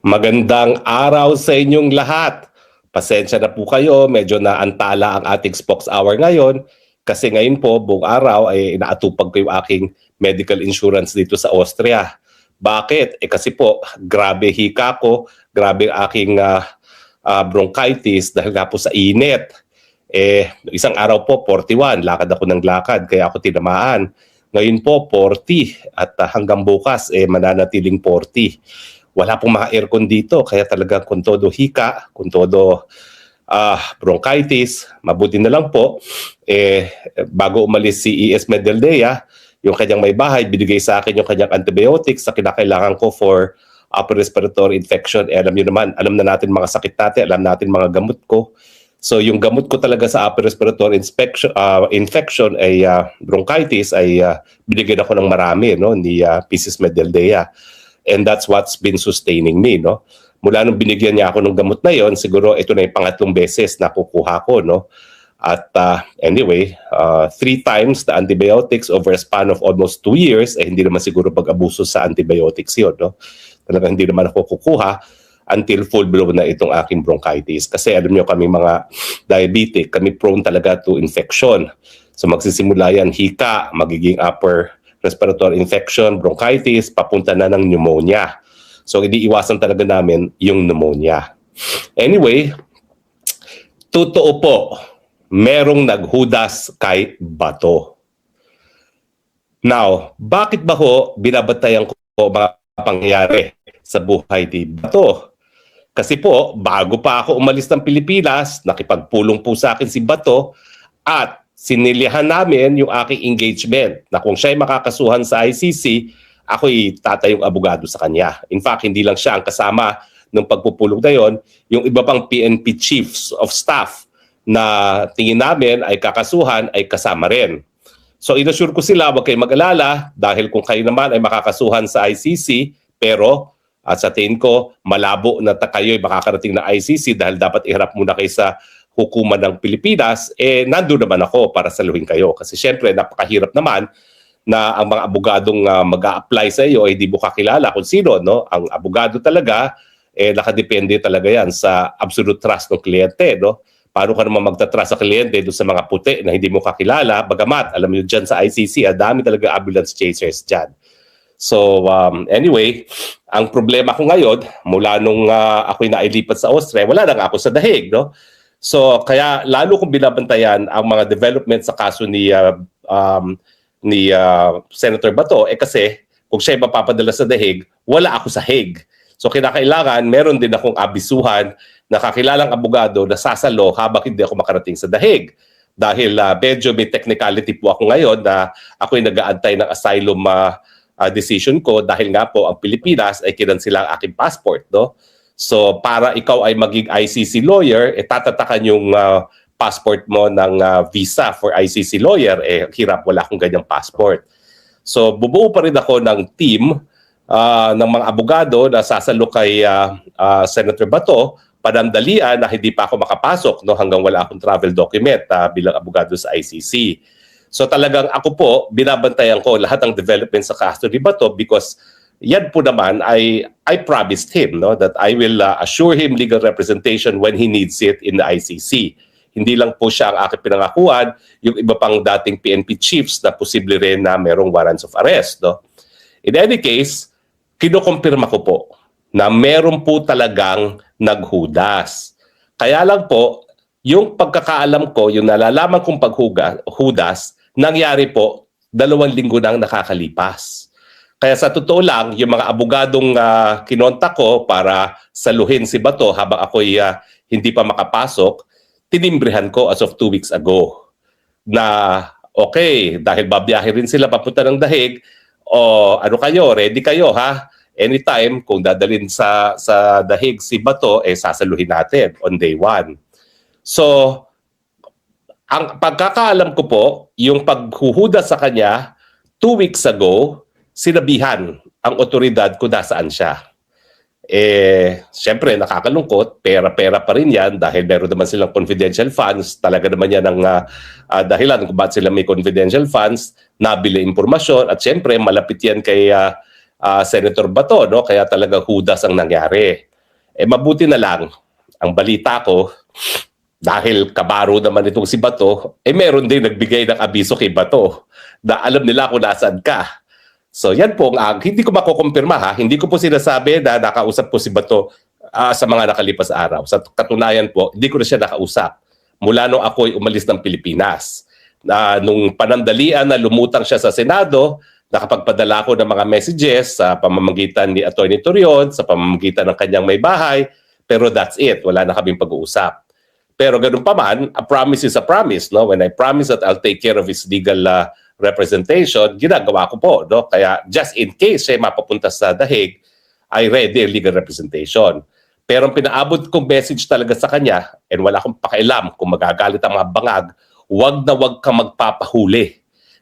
Magandang araw sa inyong lahat. Pasensya na po kayo, medyo naantala ang ating Spokes Hour ngayon kasi ngayon po buong araw ay inaatupag ko yung aking medical insurance dito sa Austria. Bakit? Kasi po, grabe hika ko, grabe ang aking bronchitis dahil nga po sa init. Isang araw po 41, lakad ako ng lakad kaya ako tinamaan. Ngayon po 40 at hanggang bukas mananatiling 40. Wala pong mga aircon dito kaya talagang kung todo hika, kung todo bronchitis, mabuti na lang po bago umalis si ES Medeldea, yung kanyang may bahay, binigay sa akin yung kanyang antibiotics na kinakailangan ko for upper respiratory infection. Alam niyo naman, alam na natin mga sakit natin, alam natin mga gamot ko. So yung gamot ko talaga sa upper respiratory infection ay bronchitis ay binigyan ako ng marami ni Pieces Medeldea. And that's what's been sustaining me, no? Mula nung binigyan niya ako ng gamot na yon, siguro ito na yung pangatlong beses na kukuha ko, no? At anyway, 3 times the antibiotics over a span of almost 2 years, hindi naman siguro pag-abuso sa antibiotics yun, no? Talagang hindi naman ako kukuha until full blow na itong aking bronchitis. Kasi alam niyo kami mga diabetic, kami prone talaga to infection. So magsisimula yan hika, magiging upper respiratory infection, bronchitis, papunta na ng pneumonia. So iniiwasan talaga namin yung pneumonia. Anyway, totoo po, merong naghudas kay Bato. Now, bakit ba ho binabantayan ko mga pangyayari sa buhay ni Bato? Kasi po, bago pa ako umalis ng Pilipinas, nakipagpulong po sa akin si Bato at sinilihan namin yung aking engagement na kung siya ay makakasuhan sa ICC, ako'y tatayong abogado sa kanya. In fact, hindi lang siya ang kasama ng pagpupulong na yon, yung iba pang PNP chiefs of staff na tingin namin ay kakasuhan ay kasama rin. So inassure ko sila, wag kayong mag-alala dahil kung kayo naman ay makakasuhan sa ICC, pero at sa tingin ko, malabo na kayo ay makakarating na ICC dahil dapat iharap muna kayo sa hukuman ng Pilipinas, nandun naman ako para saluhin kayo. Kasi syempre, napakahirap naman na ang mga abogadong mag-a-apply sa iyo ay hindi mo kakilala kung sino. No? Ang abogado talaga, nakadepende talaga yan sa absolute trust ng kliyente. No? Paano ka naman magtatrust sa kliyente doon sa mga puti na hindi mo kakilala? Bagamat, alam niyo dyan sa ICC, dami talaga ambulance chasers dyan. So anyway, ang problema ko ngayon, mula nung ako'y nailipat sa Austria, wala na nga ako sa dahig. No? So kaya lalo kong binabantayan ang mga development sa kaso ni Senator Bato kasi kung siya mapapadala sa dahig, wala ako sa Hague. So kinakailangan meron din akong abisuhan na kakilalang abogado na sasalo habang hindi ako makarating sa dahig. Dahil medyo may technicality po ako ngayon na ako'y nag-aantay ng asylum decision ko dahil nga po ang Pilipinas ay kinansila ang aking passport, no? So para ikaw ay maging ICC lawyer, tatatakan yung passport mo ng visa for ICC lawyer, hirap, wala akong ganyang passport. So bubuo pa rin ako ng team ng mga abogado na sasalo kay Senator Bato, panandalian na hindi pa ako makapasok hanggang wala akong travel document bilang abogado sa ICC. So talagang ako po, binabantayan ko lahat ng development sa kaso ni Bato because yan po naman I promised him that I will assure him legal representation when he needs it in the ICC. Hindi lang po siya ang aking pinangakuan, yung iba pang dating PNP chiefs na posible rin na merong warrants of arrest. No? In any case, kinukumpirma ko po na meron po talagang naghudas. Kaya lang po, yung pagkakaalam ko, yung nalalaman kong paghudas, nangyari po 2 linggo nang nakakalipas. Kaya sa totoo lang, yung mga abogadong kinontak ko para saluhin si Bato habang ako'y hindi pa makapasok, tinimbrihan ko as of 2 weeks ago. Na okay, dahil babiyahe rin sila papunta ng dahig, ano kayo, ready kayo ha? Anytime, kung dadalhin sa dahig si Bato, sasaluhin natin on day 1. So, ang pagkakaalam ko po, yung paghuhuda sa kanya, 2 weeks ago, sinabihan ang otoridad kung nasaan siya. Siyempre, nakakalungkot, pera-pera pa rin yan dahil meron naman silang confidential funds. Talaga naman yan ang dahilan kung bakit sila may confidential funds, nabili impormasyon, at siyempre, malapit yan kay Senator Bato, no? Kaya talaga hudas ang nangyari. Mabuti na lang, ang balita ko, dahil kabaro naman itong si Bato, meron din nagbigay ng abiso kay Bato na alam nila kung nasaan ka. So yan po, hindi ko makukumpirma ha, hindi ko po sinasabi na nakausap po si Bato sa mga nakalipas araw. Sa katunayan po, hindi ko na siya nakausap mula nung ako'y umalis ng Pilipinas. Nung panandalian na lumutang siya sa Senado, nakapagpadala ko ng mga messages sa pamamagitan ni Atty. Torion, sa pamamagitan ng kanyang may bahay, pero that's it, wala na kaming pag-uusap. Pero ganun pa man, a promise is a promise. No? When I promise that I'll take care of his legal representation, ginagawa ko po. No? Kaya just in case siya mapapunta sa dahig, I ready ang legal representation. Pero ang pinaabot kong message talaga sa kanya, and wala akong pakialam kung magagalit ang mga bangag, wag na wag kang magpapahuli.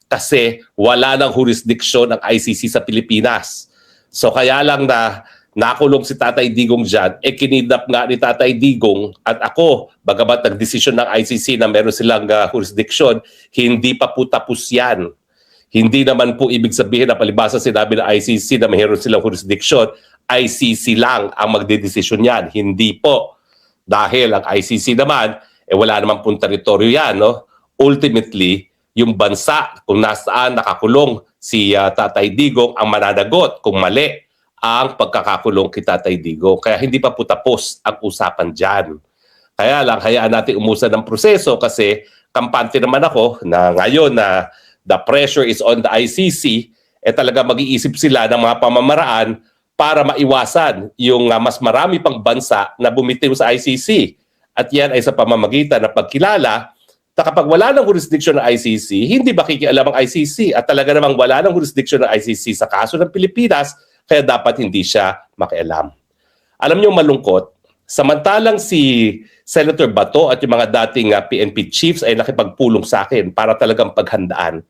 Kasi wala nang jurisdiction ang ICC sa Pilipinas. So kaya lang na nakulong si Tatay Digong dyan, kinidnap nga ni Tatay Digong at ako, bagamat nagdesisyon ng ICC na meron silang jurisdiction, hindi pa po tapos yan. Hindi naman po ibig sabihin na palibasa sinabi ng ICC na meron silang jurisdiction, ICC lang ang magdedesisyon yan. Hindi po. Dahil ang ICC naman, wala naman pong teritoryo yan. No? Ultimately, yung bansa kung nasaan nakakulong si Tatay Digong ang mananagot kung mali ang pagkakakulong kay Tatay Digong. Kaya hindi pa po tapos ang usapan dyan. Kaya lang, hayaan natin umusan ng proseso kasi kampante naman ako na ngayon na the pressure is on the ICC, talaga mag-iisip sila ng mga pamamaraan para maiwasan yung mas marami pang bansa na bumitiw sa ICC. At yan ay sa pamamagitan ng pagkilala na kapag wala ng jurisdiction ng ICC, hindi ba kikialam ang ICC? At talaga namang wala ng jurisdiction ng ICC sa kaso ng Pilipinas, kaya dapat hindi siya makialam. Alam niyo malungkot, samantalang si Senator Bato at yung mga dating PNP chiefs ay nakipagpulong sa akin para talagang paghandaan.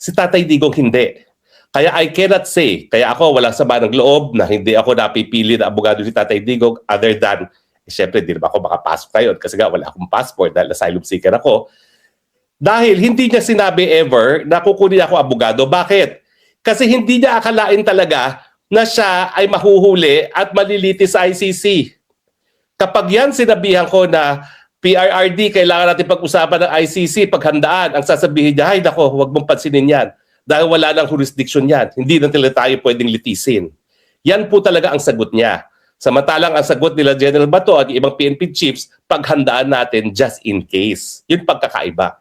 Si Tatay Digong hindi. Kaya I cannot say, kaya ako walang sama ng loob na hindi ako napipili na abogado ni Tatay Digong other than, syempre di naman ako makapasok ngayon kasi nga wala akong passport dahil asylum seeker ako. Dahil hindi niya sinabi ever na kukunin ako abogado. Bakit? Kasi hindi niya akalain talaga na siya ay mahuhuli at maliliti sa ICC. Kapag yan sinabihan ko na PRRD, kailangan natin pag-usapan ng ICC, paghandaan, ang sasabihin niya, ay nako, huwag mong pansinin yan. Dahil wala nang jurisdiction yan. Hindi na tayo pwedeng litisin. Yan po talaga ang sagot niya. Samantalang ang sagot nila General Bato at ibang PNP chiefs, paghandaan natin just in case. Yun pagkakaiba.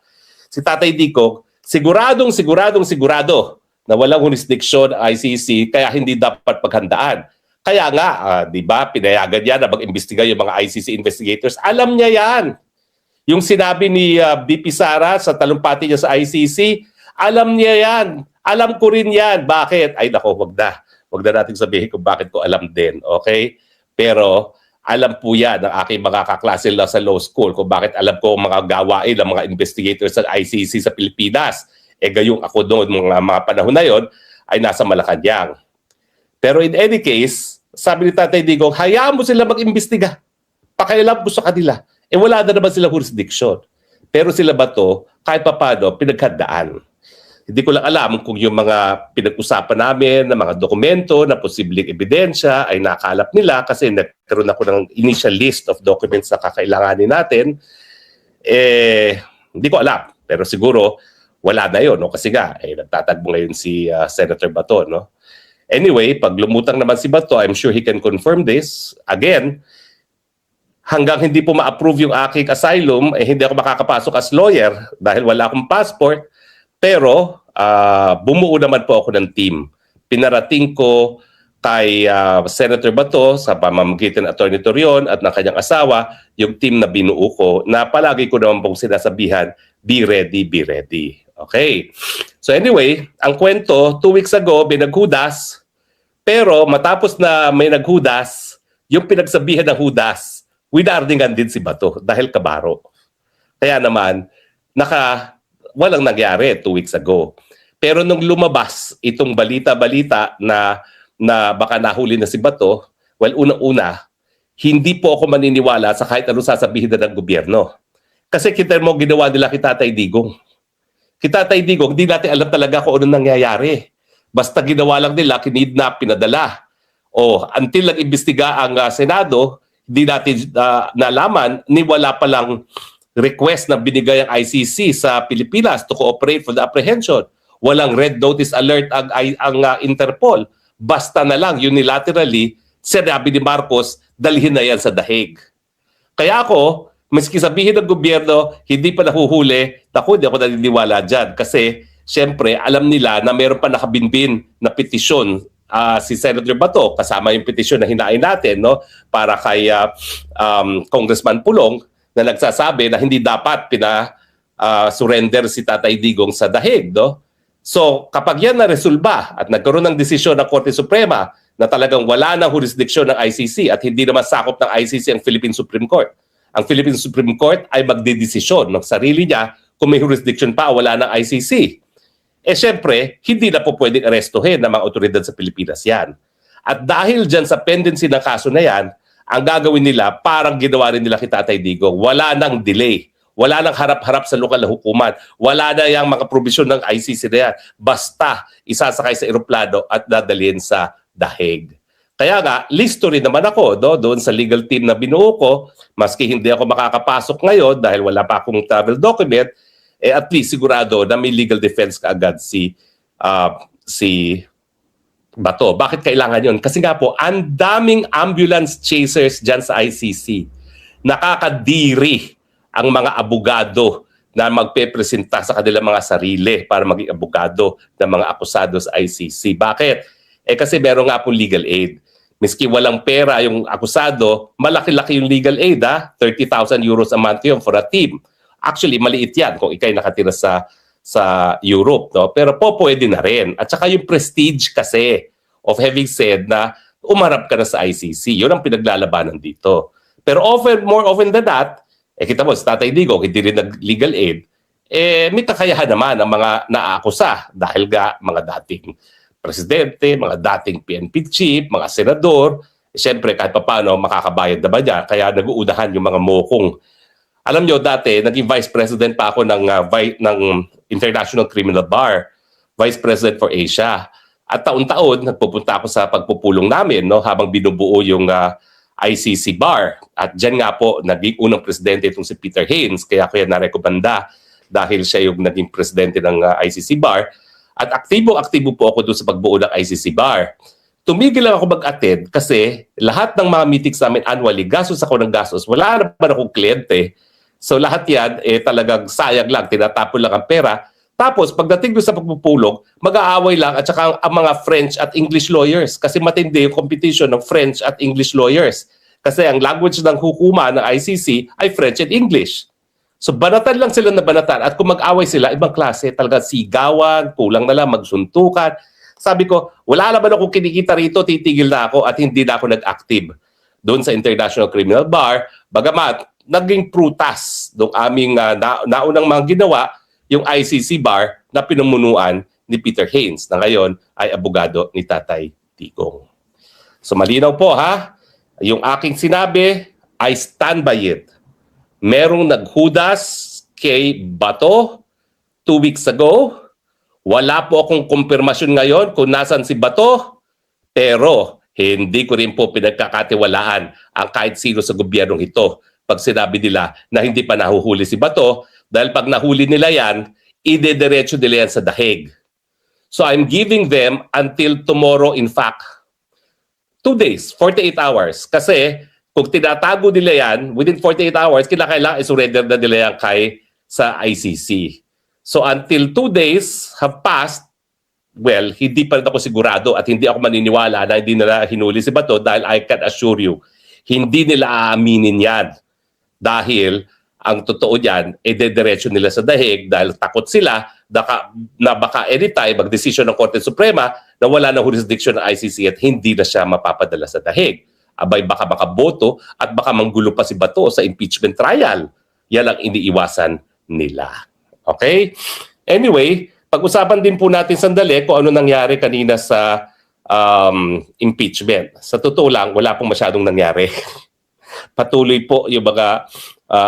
Si Tatay Digong, sigurado na walang jurisdiction ICC kaya hindi dapat paghandaan. Kaya nga, di ba, pinayagan niya na mag-imbestiga yung mga ICC investigators. Alam niya yan. Yung sinabi ni BP Sara sa talumpati niya sa ICC, alam niya yan. Alam ko rin yan. Bakit? Ay nako, wag na. Wag na natin sabihin kung bakit ko alam din. Okay? Pero alam po yan ng aking mga kaklase lang sa law school kung bakit alam ko ang mga gawain ng mga investigators sa ICC sa Pilipinas. Gayong ako doon mga panahon na yon ay nasa Malacanang. Pero in any case, sabi ni Tatay Digong, hayaan mo sila mag-imbestiga. Pakialam mo sa kanila. Wala na naman sila jurisdiction. Pero sila Bato, kahit papano, pinaghandaan. Hindi ko lang alam kung yung mga pinag-usapan namin na mga dokumento na posibleng ebidensya ay nakalap nila kasi nagkaroon ako ng initial list of documents na kakailanganin natin. Hindi ko alam. Pero siguro, wala na yun, no? Kasi nga, nagtatagbo ngayon si Senator Bato, no? Anyway, pag lumutang naman si Bato, I'm sure he can confirm this. Again, hanggang hindi po ma-approve yung aking asylum, hindi ako makakapasok as lawyer dahil wala akong passport. Pero, bumuo naman po ako ng team. Pinarating ko kay Senator Bato sa pamamagitan ng Atty. Torion at ng kanyang asawa, yung team na binuo ko, na palagi ko naman pong sinasabihan, be ready, be ready. Okay. So anyway, ang kwento, 2 weeks ago, may naghudas. Pero matapos na may naghudas, yung pinagsabihan ng hudas, winardingan din si Bato dahil kabaro. Kaya naman, walang nangyari 2 weeks ago. Pero nung lumabas itong balita-balita na baka nahuli na si Bato, well, unang-una, hindi po ako maniniwala sa kahit anong sasabihin na ng gobyerno. Kasi kita mo ginawa nila kay Tatay Digong. Kita Tatay Digong, hindi natin alam talaga kung ano nangyayari. Basta ginawa lang nila, kinidnap, pinadala. O until nag-imbestiga ang Senado, di natin nalaman ni wala palang request na binigay ang ICC sa Pilipinas to cooperate for the apprehension. Walang red notice alert ang Interpol. Basta na lang unilaterally sinabi ni Marcos, dalhin na yan sa dahig. Kaya ako, maski sabihin ng gobyerno, hindi pa nahuhuli, hindi ako naniniwala dyan. Kasi, syempre, alam nila na mayroon pa nakabinbin na petisyon si Senator Bato, kasama yung petisyon na hinain natin, no, para kay Congressman Pulong, na nagsasabi na hindi dapat surrender si Tatay Digong sa dahig, no? So, kapag yan na-resolba at nagkaroon ng desisyon ng Korte Suprema na talagang wala ng jurisdiksyon ng ICC at hindi naman sakop ng ICC ang Philippine Supreme Court. Ang Philippine Supreme Court ay magdedesisyon ng sarili niya kung may jurisdiction pa o wala ng ICC. Siyempre, hindi na po pwedeng arestuhin ng mga otoridad sa Pilipinas yan. At dahil dyan sa pendency ng kaso na yan, ang gagawin nila, parang ginawa rin nila kay Tatay Digong, wala nang delay. Wala nang harap-harap sa lokal na hukuman. Wala na yung mga probisyon ng ICC na yan. Basta isasakay sa eroplano at dadalhin sa dahig. Kaya nga, listo rin naman ako doon sa legal team na binuo ko, maski hindi ako makakapasok ngayon dahil wala pa akong travel document, at least sigurado na may legal defense kaagad si Bato. Bakit kailangan yun? Kasi nga po, ang daming ambulance chasers dyan sa ICC. Nakakadiri ang mga abogado na magpepresenta sa kanilang mga sarili para maging abogado ng mga akusado sa ICC. Bakit? Kasi meron nga po legal aid. Miski walang pera yung akusado, malaki-laki yung legal aid, 30,000 euros a month yun for a team. Actually, maliit yan kung ikay nakatira sa Europe. No? Pero pwede na rin. At saka yung prestige kasi of having said na umarap ka na sa ICC. Yun ang pinaglalabanan dito. Pero more often than that, kita mo, si Tatay Digong, hindi rin nag-legal aid, may kakayahan naman ang mga naaakusa dahil mga dating presidente, mga dating PNP chief, mga senador, siyempre kahit paano makakabayad naman niya, kaya nag-uunahan yung mga mokong. Alam nyo, dati, naging vice president pa ako ng International Criminal Bar, vice president for Asia. At taon-taon, nagpupunta ako sa pagpupulong namin habang binubuo yung ICC bar. At dyan nga po, naging unang presidente itong si Peter Haynes, kaya ko yan narekomenda dahil siya yung naging presidente ng ICC bar. At aktibo-aktibo po ako doon sa pagbuo ng ICC bar. Tumigil lang ako mag-attend kasi lahat ng mga meetings namin annually, gastos ako ng gastos. Wala naman akong kliyente. So lahat yan, talagang sayang lang, tinatapon lang ang pera. Tapos pagdating doon sa pagpupulong, mag-aaway lang at saka ang mga French at English lawyers kasi matindi yung competition ng French at English lawyers. Kasi ang language ng hukuma ng ICC ay French and English. So banatan lang sila na banatan at kung mag-away sila, ibang klase, talaga sigawan, kulang na lang, magsuntukan. Sabi ko, wala naman akong kinikita rito, titigil na ako at hindi na ako nag-active doon sa International Criminal Bar. Bagamat, naging prutas doon aming naunang mga ginawa, yung ICC bar na pinumunuan ni Peter Haynes na ngayon ay abogado ni Tatay Digong. So malinaw po yung aking sinabi, I stand by it. Merong naghudas kay Bato 2 weeks ago. Wala po akong kumpirmasyon ngayon kung nasan si Bato, pero hindi ko rin po pinagkakatiwalaan ang kahit sino sa gobyernong ito pag sinabi nila na hindi pa nahuhuli si Bato. Dahil pag nahuli nila yan, idediretso nila yan sa dahig. So I'm giving them until tomorrow, in fact, 2 days, 48 hours. Kasi kung tinatago nila yan, within 48 hours, kinakailangan isurrender na nila yan sa ICC. So until 2 days have passed, well, hindi pa rin ako sigurado at hindi ako maniniwala na hindi nila hinuli si Bato dahil I can assure you, hindi nila aaminin yan. Dahil ang totoo dyan, idediretso nila sa dahig dahil takot sila na baka anytime mag-desisyon ng Korte Suprema na wala na jurisdiction ng ICC at hindi na siya mapapadala sa dahig. Abay baka makaboto at baka manggulo pa si Bato sa impeachment trial. Yan ang iniiwasan nila. Okay? Anyway, pag-usapan din po natin sandali kung ano nangyari kanina sa impeachment. Sa totoo lang, wala pong masyadong nangyari. Patuloy po yung mga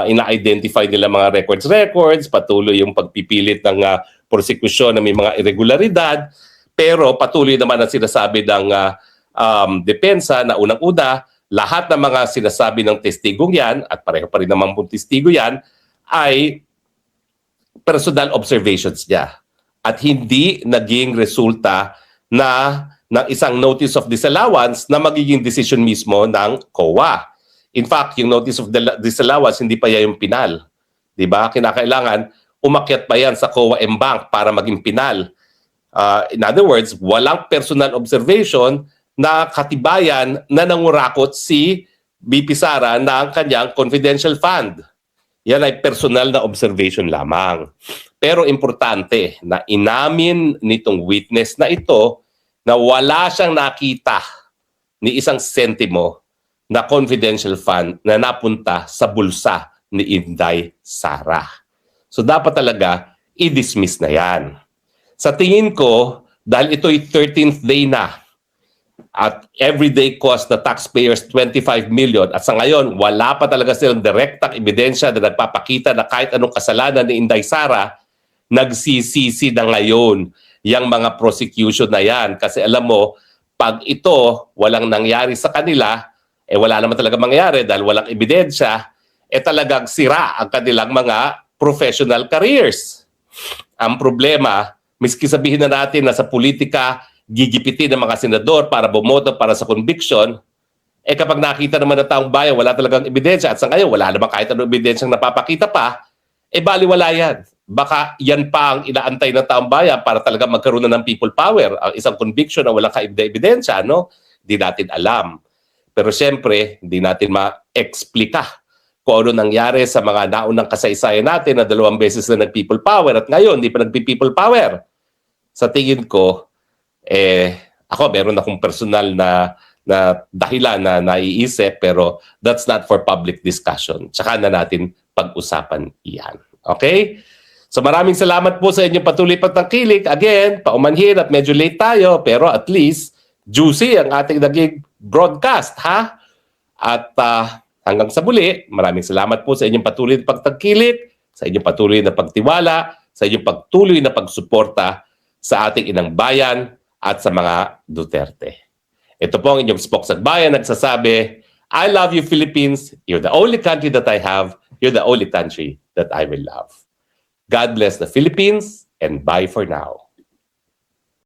ina-identify nila mga records, patuloy yung pagpipilit ng prosecution na may mga irregularidad, pero patuloy naman ang sinasabi ng depensa na unang-una lahat ng mga sinasabi ng testigong yan, at pareho pa rin naman pong testigo yan, ay personal observations niya. At hindi naging resulta ng isang notice of disallowance na magiging decision mismo ng COA. In fact, yung notice of disallowance, hindi pa yan yung pinal. Diba? Kinakailangan, umakyat pa yan sa COA Mbank para maging pinal. In other words, walang personal observation na katibayan na nangurakot si BP Sara ng kanyang confidential fund. Yan ay personal na observation lamang. Pero importante na inamin nitong witness na ito na wala siyang nakita ni isang sentimo na confidential fund na napunta sa bulsa ni Inday Sara. So dapat talaga i-dismiss na yan. Sa tingin ko, dahil ito'y 13th day na at everyday cost the taxpayers 25 million at sa ngayon wala pa talaga silang direktang ebidensya na nagpapakita na kahit anong kasalanan ni Inday Sara, nagsisisi na ngayon yung mga prosecution na yan. Kasi alam mo, pag ito walang nangyari sa kanila, wala naman talaga mangyari dahil walang ebidensya, talagang sira ang kanilang mga professional careers. Ang problema, miski sabihin na natin na sa politika, gigipitin ng mga senador para bumoto para sa conviction, kapag nakita naman ng taong bayan, wala talagang ebidensya at sa ngayon, wala naman kahit anong ebidensyang napapakita pa, baliwala yan. Baka yan pa ang inaantay ng taong bayan para talaga magkaroon na ng people power. Ang isang conviction na walang ebidensya, no? Di natin alam. Pero siyempre, hindi natin ma-explika kung ano nangyari sa mga naunang kasaysayan natin na 2 beses na nag-people power at ngayon, hindi pa nag-people power. Sa tingin ko, ako meron akong personal na dahilan na naiisip pero that's not for public discussion. Tsaka na natin pag-usapan iyan. Okay? So maraming salamat po sa inyong patuloy pagtangkilik. Again, paumanhin at medyo late tayo pero at least juicy ang ating naging broadcast, ha? At hanggang sa muli, maraming salamat po sa inyong patuloy na pagtangkilik, sa inyong patuloy na pagtiwala, sa inyong patuloy na pagsuporta sa ating inang bayan at sa mga Duterte. Ito po ang inyong Spoksagbayan nagsasabi, I love you Philippines, you're the only country that I have, you're the only country that I will love. God bless the Philippines and bye for now.